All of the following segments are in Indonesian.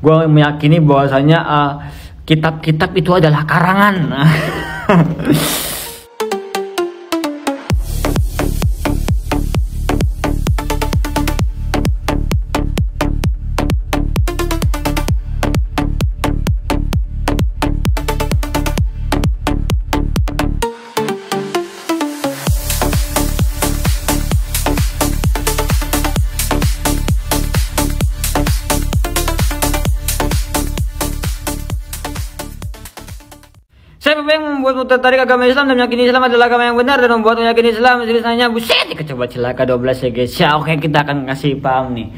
gue meyakini bahwasanya kitab-kitab itu adalah karangan. Siapa yang membuatmu tertarik agama Islam dan meyakini Islam adalah agama yang benar dan membuatmu meyakini Islam? Tulisannya buset, coba celaka 12 ya guys. Ya oke, kita akan kasih paham nih.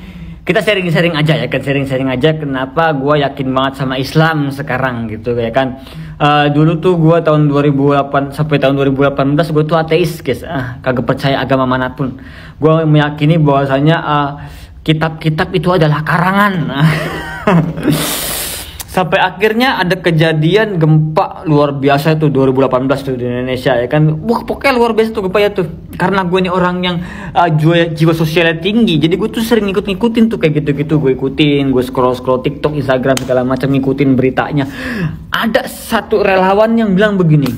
Kita sharing-sharing aja ya kan, sharing-sharing aja kenapa gue yakin banget sama Islam sekarang gitu ya kan. Dulu tuh gue tahun 2008 sampai tahun 2018 gue tuh ateis guys. Kagak percaya agama manapun. Gue meyakini bahwasanya kitab-kitab itu adalah karangan. Sampai akhirnya ada kejadian gempa luar biasa tuh 2018 tuh di Indonesia ya kan. Wah pokoknya luar biasa tuh gempanya tuh. Karena gue ini orang yang jiwa sosialnya tinggi. Jadi gue tuh sering ngikutin tuh kayak gitu-gitu. Gue ikutin, gue scroll TikTok, Instagram segala macam, ngikutin beritanya. Ada satu relawan yang bilang begini,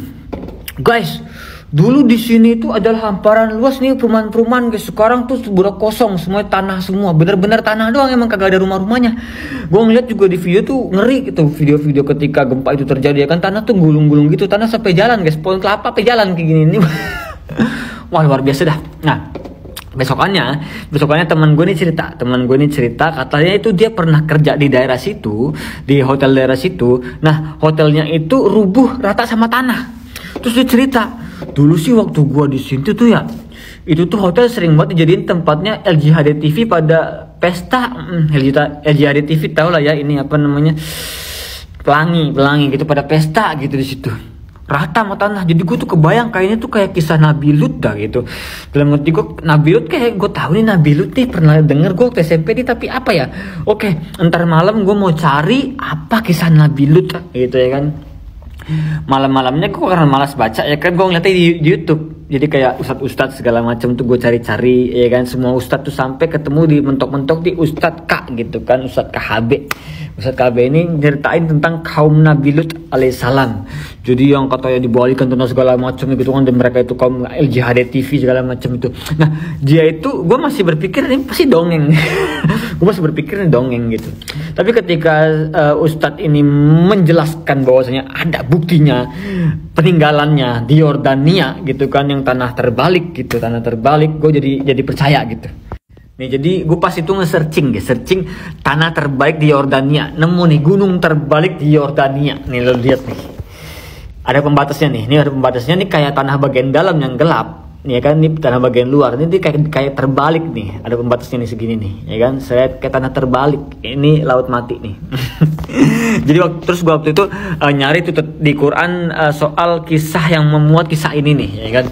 guys, dulu di sini itu adalah hamparan luas nih perumahan-perumahan guys. Sekarang tuh udah kosong, semuanya tanah semua. Bener-bener tanah doang, emang kagak ada rumah-rumahnya. Gue ngeliat juga di video tuh ngeri gitu. Video-video ketika gempa itu terjadi ya kan, tanah tuh gulung-gulung gitu. Tanah sampai jalan guys, pohon kelapa sampai jalan kayak gini nih. Wah luar biasa dah. Nah besokannya teman gue nih cerita katanya itu dia pernah kerja di daerah situ, di hotel daerah situ. Nah hotelnya itu rubuh rata sama tanah. Terus dia cerita, dulu sih waktu gua di sini tuh ya, itu tuh hotel sering banget dijadiin tempatnya LGHD TV pada pesta. LGHD TV tau lah ya, ini apa namanya, pelangi gitu pada pesta gitu di situ. Rata sama tanah. Jadi gue tuh kebayang kayaknya tuh kayak kisah Nabi Lut dah gitu. Dalam hati gue, Nabi Lut kayak gue tahu nih Nabi Lut nih, pernah denger gue waktu SMP nih, tapi apa ya? Oke, ntar malam gue mau cari apa kisah Nabi Lut gitu ya kan. Malam-malamnya gue karena malas baca ya kan, gue ngeliatnya di YouTube. Jadi kayak ustadz segala macam tuh gue cari-cari ya kan, semua ustadz tuh sampai ketemu di mentok-mentok di Ustadz K gitu kan, Ustadz KHB. Ustadz KB ini nyeritain tentang kaum Nabi Lut alaihissalam. Jadi yang katanya dibalikan tentang segala macam gitu kan, dan mereka itu kaum LGHD TV segala macam itu. Nah dia itu, gue masih berpikir ini pasti dongeng. Gue masih berpikir ini dongeng gitu. Tapi ketika Ustadz ini menjelaskan bahwasanya ada buktinya peninggalannya di Yordania gitu kan, yang tanah terbalik, gue jadi percaya gitu. Nih jadi gue pas itu searching tanah terbaik di Yordania, nemu nih gunung terbalik di Yordania. Nih lo lihat nih, ada pembatasnya nih, nih kayak tanah bagian dalam yang gelap, nih ya kan, ini tanah bagian luar, ini kayak terbalik nih, ada pembatasnya nih segini nih, ya kan, saya kayak tanah terbalik, ini laut mati nih. Jadi terus gue waktu itu nyari tuh di Quran soal kisah yang memuat kisah ini nih, ya kan.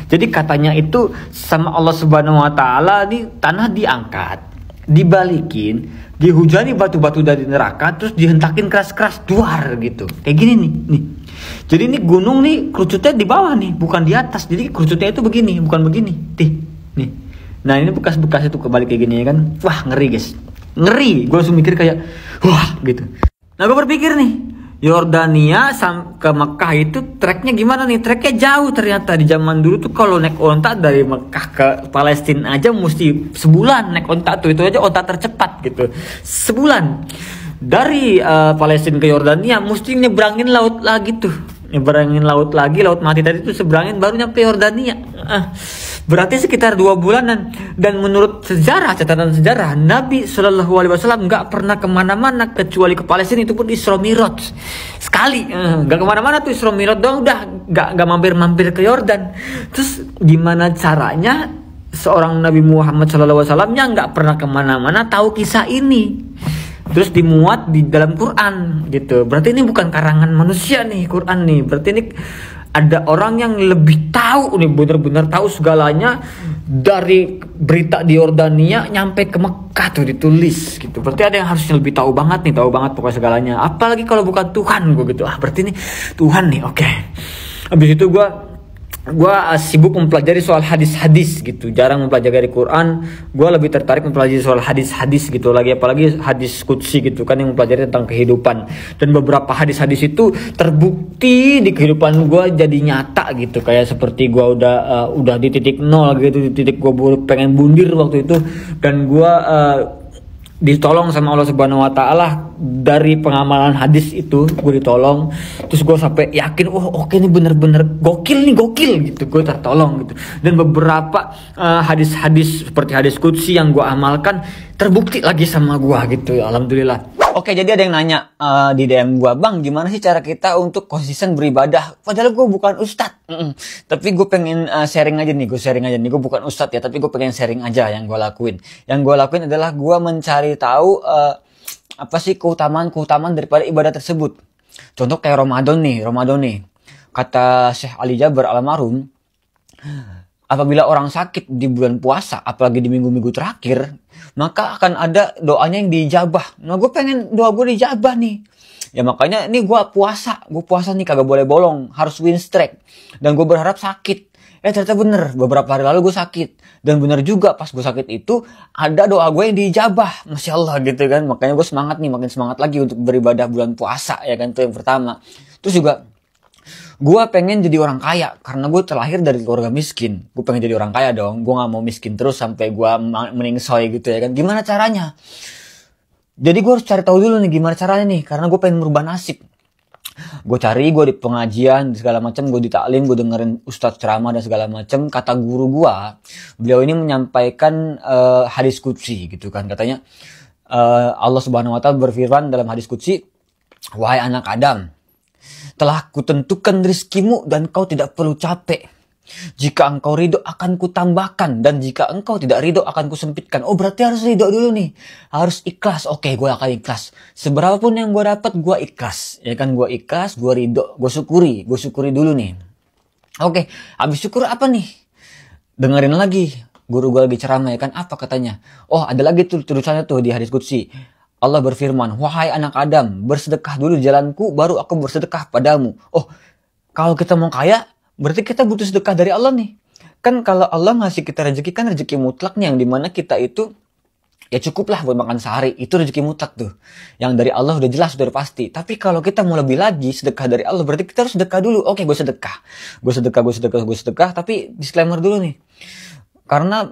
Jadi katanya itu sama Allah Subhanahu wa taala, di tanah diangkat, dibalikin, dihujani batu-batu dari neraka, terus dihentakin keras-keras duar gitu. Kayak gini nih. Jadi ini gunung nih kerucutnya di bawah nih, bukan di atas. Jadi kerucutnya itu begini, bukan begini. Nih. Nah, ini bekas-bekas itu kebalik kayak gini ya kan. Wah, ngeri guys. Ngeri. Gue langsung mikir kayak wah gitu. Nah, gue berpikir nih, Yordania ke Mekah itu treknya gimana nih? Treknya jauh ternyata. Di zaman dulu tuh kalau naik onta dari Mekah ke Palestina aja mesti sebulan naik onta tuh. Itu aja onta tercepat gitu. Sebulan. Dari Palestina ke Yordania mesti nyebrangin laut lagi tuh. Laut mati tadi tuh seberangin baru nyampe Yordania. Berarti sekitar 2 bulanan. Dan menurut catatan sejarah, Nabi SAW nggak pernah kemana-mana kecuali ke Palestina, itu pun Isra Mi'raj sekali. Nggak kemana-mana tuh, Isra Mi'raj doang, udah nggak mampir ke Yordan. Terus gimana caranya seorang Nabi Muhammad SAW nya nggak pernah kemana-mana tahu kisah ini? Terus dimuat di dalam Quran gitu. Berarti ini bukan karangan manusia nih Quran nih. Berarti ini ada orang yang lebih tahu nih, benar-benar tahu segalanya. Dari berita di Yordania nyampe ke Mekah tuh ditulis gitu. Berarti ada yang harusnya lebih tahu banget pokoknya segalanya. Apalagi kalau bukan Tuhan gue gitu. Berarti ini Tuhan nih. Oke. Habis itu gue Gua sibuk mempelajari soal hadis-hadis gitu, jarang mempelajari Quran. Gua lebih tertarik mempelajari soal hadis-hadis gitu, apalagi hadis qudsi gitu kan, yang mempelajari tentang kehidupan. Dan beberapa hadis-hadis itu terbukti di kehidupan gua jadi nyata gitu, kayak seperti gua udah di titik nol gitu, di titik gua pengen bundir waktu itu, dan gua ditolong sama Allah Subhanahu Wa Taala dari pengamalan hadis itu. Gue ditolong, terus gue sampai yakin, oh oke, ini bener-bener gokil gitu, gue tertolong gitu. Dan beberapa hadis-hadis seperti hadis qudsi yang gue amalkan terbukti lagi sama gue gitu, alhamdulillah. Oke, jadi ada yang nanya di DM gue, bang, gimana sih cara kita untuk konsisten beribadah? Padahal gue bukan ustadz, tapi gue pengen sharing aja nih, gue bukan ustadz ya, tapi gue pengen sharing aja yang gue lakuin. Yang gue lakuin adalah gue mencari tahu apa sih keutamaan daripada ibadah tersebut. Contoh kayak Ramadan nih, kata Syekh Ali Jaber almarhum, apabila orang sakit di bulan puasa, apalagi di minggu-minggu terakhir, maka akan ada doanya yang dijabah. Nah, gue pengen doa gue dijabah nih. Ya makanya ini gue puasa nih, kagak boleh bolong, harus win streak. Dan gue berharap sakit. Ternyata bener, beberapa hari lalu gue sakit. Dan bener juga, pas gue sakit itu, ada doa gue yang dijabah. Masya Allah gitu kan. Makanya gue semangat nih, makin semangat lagi untuk beribadah bulan puasa, ya kan, itu yang pertama. Terus juga, gue pengen jadi orang kaya, karena gue terlahir dari keluarga miskin. Gue pengen jadi orang kaya dong. Gue gak mau miskin terus sampai gue meningsoy gitu ya kan. Gimana caranya? Jadi gue harus cari tahu dulu nih gimana caranya nih, karena gue pengen merubah nasib. Gue di pengajian segala macam, gue di taklim, gue dengerin ustadz ceramah dan segala macam. Kata guru gue, beliau ini menyampaikan hadis qudsi gitu kan. Katanya Allah Subhanahu Wa Taala berfirman dalam hadis qudsi, wahai anak Adam, telah kutentukan rizkimu dan kau tidak perlu capek. Jika engkau ridho akan kutambahkan, dan jika engkau tidak ridho akan kusempitkan. Oh, berarti harus ridho dulu nih, harus ikhlas. Oke, gue akan ikhlas. Seberapapun yang gue dapat, gue ikhlas. Ya kan, gue ikhlas, gue ridho, gue syukuri dulu nih. Oke, habis syukur apa nih? Dengerin lagi, guru gue lagi ceramah ya kan, apa katanya? Oh, ada lagi tuh tulisannya tuh di hadis qudsi. Allah berfirman, wahai anak Adam, bersedekah dulu di jalanku, baru aku bersedekah padamu. Oh, kalau kita mau kaya, berarti kita butuh sedekah dari Allah nih. Kan kalau Allah ngasih kita rezeki, kan rezeki mutlak nih, yang dimana kita itu ya cukup lah buat makan sehari. Itu rezeki mutlak tuh, yang dari Allah udah jelas, udah pasti. Tapi kalau kita mau lebih lagi sedekah dari Allah, berarti kita harus sedekah dulu. Oke, gue sedekah. Tapi disclaimer dulu nih, karena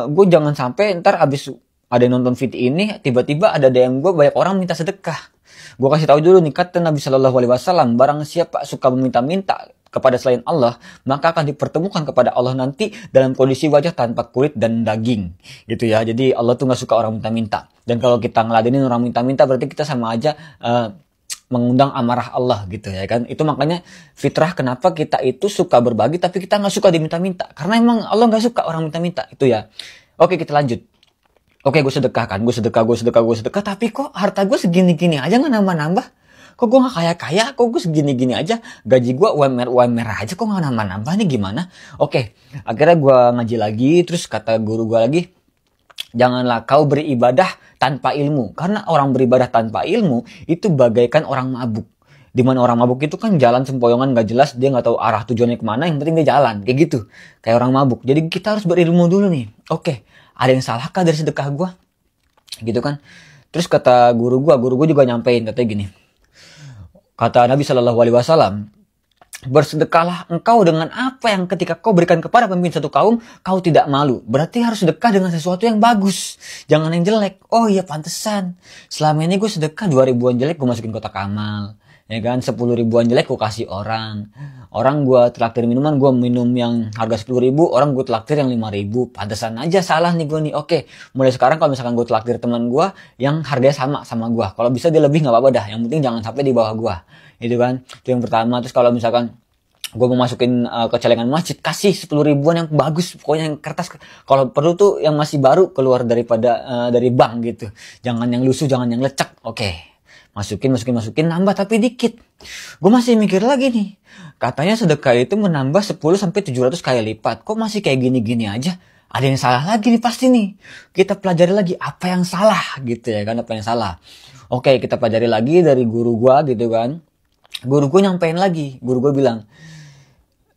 gue jangan sampai ntar abis ada yang nonton video ini, tiba-tiba ada DM gue banyak orang minta sedekah. Gue kasih tahu dulu nih, kata Nabi Shallallahu Alaihi Wasallam, barang siapa suka meminta-minta kepada selain Allah, maka akan dipertemukan kepada Allah nanti dalam kondisi wajah tanpa kulit dan daging, gitu ya. Jadi Allah tuh nggak suka orang minta-minta. Dan kalau kita ngeladenin orang minta-minta, berarti kita sama aja mengundang amarah Allah, gitu ya kan. Itu makanya fitrah kenapa kita itu suka berbagi, tapi kita nggak suka diminta-minta, karena emang Allah nggak suka orang minta-minta, itu ya. Oke, kita lanjut. Oke, gue sedekah, tapi kok harta gue segini-gini aja nggak nambah-nambah. Kok gue gak kaya-kaya, kok gue segini-gini aja, gaji gue UMR aja, kok gak nambah-nambah nih, gimana? Oke, akhirnya gue ngaji lagi, terus kata guru gue lagi, janganlah kau beribadah tanpa ilmu, karena orang beribadah tanpa ilmu itu bagaikan orang mabuk. Dimana orang mabuk itu kan jalan sempoyongan gak jelas, dia gak tahu arah tujuannya kemana, yang penting dia jalan, kayak gitu, kayak orang mabuk. Jadi kita harus berilmu dulu nih. Oke, ada yang salahkah dari sedekah gue? Gitu kan. Terus kata guru gue juga nyampein, katanya gini, kata Nabi Shallallahu Alaihi Wasallam, bersedekahlah engkau dengan apa yang ketika kau berikan kepada pemimpin satu kaum, kau tidak malu. Berarti harus sedekah dengan sesuatu yang bagus, jangan yang jelek. Oh iya, pantesan selama ini gue sedekah 2.000-an jelek gue masukin kotak amal, ya kan. 10 ribuan jelek gue kasih orang gue traktir minuman, gue minum yang harga 10.000, orang gue traktir yang 5.000. Pantesan aja salah nih gue nih. Oke, mulai sekarang kalau misalkan gue traktir teman gue yang harganya sama gue, kalau bisa dia lebih nggak apa-apa dah, yang penting jangan sampai di bawah gue, gitu kan. Itu yang pertama. Terus kalau misalkan gue mau masukin ke celengan masjid, kasih 10 ribuan yang bagus, pokoknya yang kertas, kalau perlu tuh yang masih baru keluar daripada dari bank gitu, jangan yang lusuh, jangan yang lecek. Oke, masukin, nambah tapi dikit. Gue masih mikir lagi nih, katanya sedekah itu menambah 10-700 kali lipat, kok masih kayak gini-gini aja? Ada yang salah lagi nih pasti nih. Kita pelajari lagi apa yang salah, gitu ya kan, apa yang salah. Oke, kita pelajari lagi dari guru gue, gitu kan. Guru gue nyampein lagi, guru gue bilang,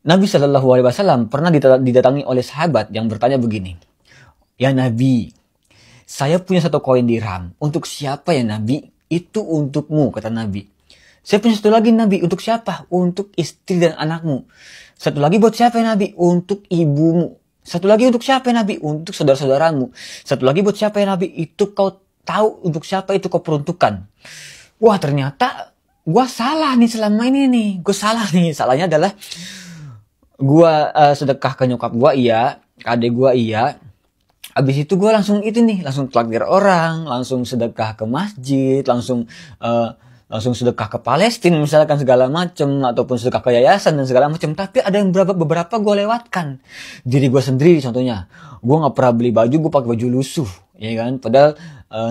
Nabi Shallallahu Alaihi Wasallam pernah didatangi oleh sahabat yang bertanya begini, ya Nabi, saya punya 1 koin dirham. Untuk siapa ya Nabi? Itu untukmu, kata Nabi. Saya punya 1 lagi Nabi. Untuk siapa? Untuk istri dan anakmu. 1 lagi buat siapa ya Nabi? Untuk ibumu. 1 lagi untuk siapa ya Nabi? Untuk saudara-saudaramu. 1 lagi buat siapa ya Nabi? Itu kau tahu untuk siapa itu kau peruntukkan. Wah, ternyata gue salah nih selama ini nih. Gue salah nih. Salahnya adalah gue sedekah ke nyokap gue iya, ke adik gue iya. Abis itu gue langsung langsung traktir orang, langsung sedekah ke masjid, langsung sedekah ke Palestina misalkan segala macem, ataupun sedekah ke yayasan dan segala macem. Tapi ada yang beberapa gue lewatkan. Diri gue sendiri contohnya, gue nggak pernah beli baju, gue pakai baju lusuh, ya kan? Padahal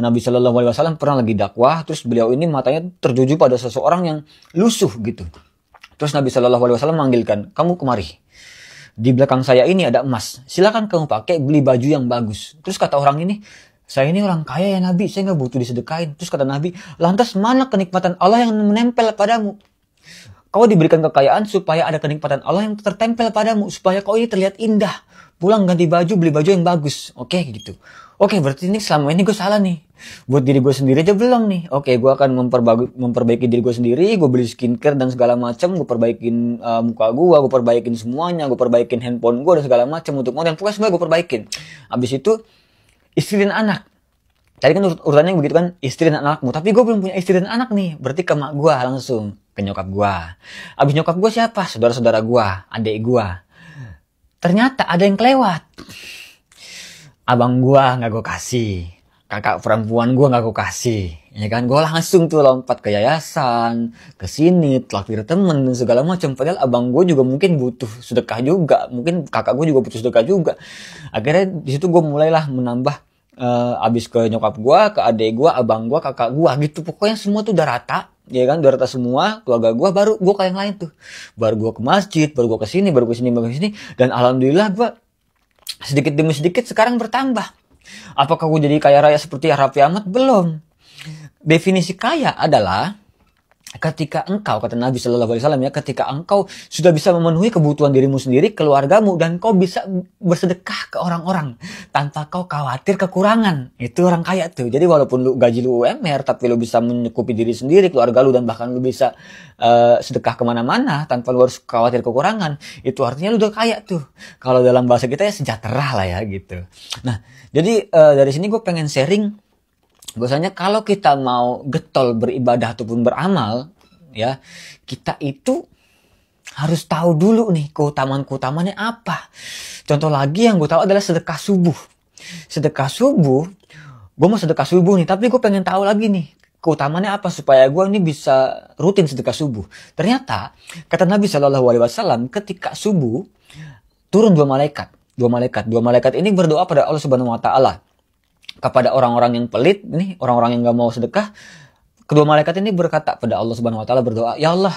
Nabi Shallallahu Alaihi Wasallam pernah lagi dakwah, terus beliau ini matanya tertuju pada seseorang yang lusuh gitu. Terus Nabi Shallallahu Alaihi Wasallam manggilkan, kamu kemari. Di belakang saya ini ada emas. Silakan kamu pakai, beli baju yang bagus. Terus kata orang ini, saya ini orang kaya ya Nabi, saya nggak butuh disedekain. Terus kata Nabi, lantas mana kenikmatan Allah yang menempel padamu? Kau diberikan kekayaan supaya ada kenikmatan Allah yang tertempel padamu, supaya kau ini terlihat indah. Pulang ganti baju, beli baju yang bagus. Oke, gitu. Oke, berarti ini selama ini gue salah nih. Buat diri gue sendiri aja belum nih. Oke, gue akan memperbaiki diri gue sendiri. Gue beli skincare dan segala macam. Gue perbaikin muka gue perbaikin semuanya. Gue perbaikin handphone gue dan segala macam untuk modern. Pokoknya semua gue perbaikin. Habis itu istri dan anak. Tadi kan urutannya begitu kan, istri dan anakmu. Tapi gue belum punya istri dan anak nih. Berarti ke mak gue langsung, ke nyokap gue. Abis nyokap gue siapa? Saudara-saudara gue, adik gue. Ternyata ada yang kelewat. Abang gue gak gue kasih. Kakak perempuan gue gak gue kasih. Ya kan, gue langsung tuh lompat ke yayasan, ke sini, traktir temen dan segala macam. Padahal abang gue juga mungkin butuh sedekah juga. Mungkin kakak gue juga butuh sedekah juga. Akhirnya di situ gue mulailah menambah. Abis ke nyokap gue, ke adik gue, abang gue, kakak gue gitu. Pokoknya semua tuh udah rata. Ya kan, udah rata semua keluarga gue. Baru gue ke yang lain tuh. Baru gue ke masjid, baru gue ke sini, baru ke sini, baru ke sini. Dan alhamdulillah gue sedikit demi sedikit sekarang bertambah. Apakah gue jadi kaya raya seperti Raffi Ahmad? Belum. Definisi kaya adalah ketika engkau, kata Nabi Shallallahu Alaihi Wasallam ya, ketika engkau sudah bisa memenuhi kebutuhan dirimu sendiri, keluargamu, dan kau bisa bersedekah ke orang-orang tanpa kau khawatir kekurangan. Itu orang kaya tuh. Jadi walaupun gaji lu UMR, tapi lu bisa mencukupi diri sendiri, keluarga lu, dan bahkan lu bisa sedekah kemana-mana tanpa lu harus khawatir kekurangan. Itu artinya lu udah kaya tuh. Kalau dalam bahasa kita ya sejahtera lah ya gitu. Nah, jadi dari sini gue pengen sharing. Bahwasanya kalau kita mau getol beribadah ataupun beramal, ya, kita itu harus tahu dulu nih keutamaan-keutamaannya apa. Contoh lagi yang gue tahu adalah sedekah subuh. Sedekah subuh, gue mau sedekah subuh nih, tapi gue pengen tahu lagi nih keutamaannya apa supaya gue ini bisa rutin sedekah subuh. Ternyata kata Nabi Shallallahu Alaihi Wasallam, ketika subuh turun 2 malaikat. 2 malaikat ini berdoa pada Allah Subhanahu Wa Taala. Kepada orang-orang yang pelit, nih orang-orang yang gak mau sedekah, kedua malaikat ini berkata pada Allah Subhanahu Wa Taala, berdoa, ya Allah,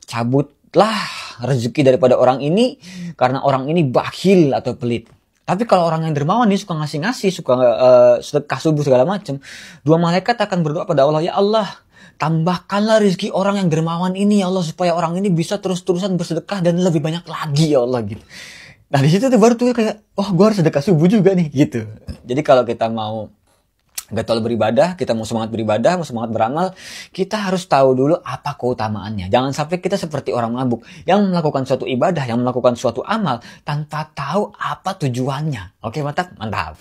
cabutlah rezeki daripada orang ini karena orang ini bakhil atau pelit. Tapi kalau orang yang dermawan, dia suka ngasih-ngasih, suka sedekah subuh segala macam, 2 malaikat akan berdoa pada Allah, ya Allah, tambahkanlah rezeki orang yang dermawan ini ya Allah, supaya orang ini bisa terus-terusan bersedekah dan lebih banyak lagi ya Allah gitu. Nah di situ tuh baru tuh kayak, oh gue harus sedekah subuh juga nih gitu. Jadi kalau kita mau getol beribadah, kita mau semangat beribadah, mau semangat beramal, kita harus tahu dulu apa keutamaannya. Jangan sampai kita seperti orang mabuk yang melakukan suatu ibadah, yang melakukan suatu amal tanpa tahu apa tujuannya. Oke, mantap? Mantap.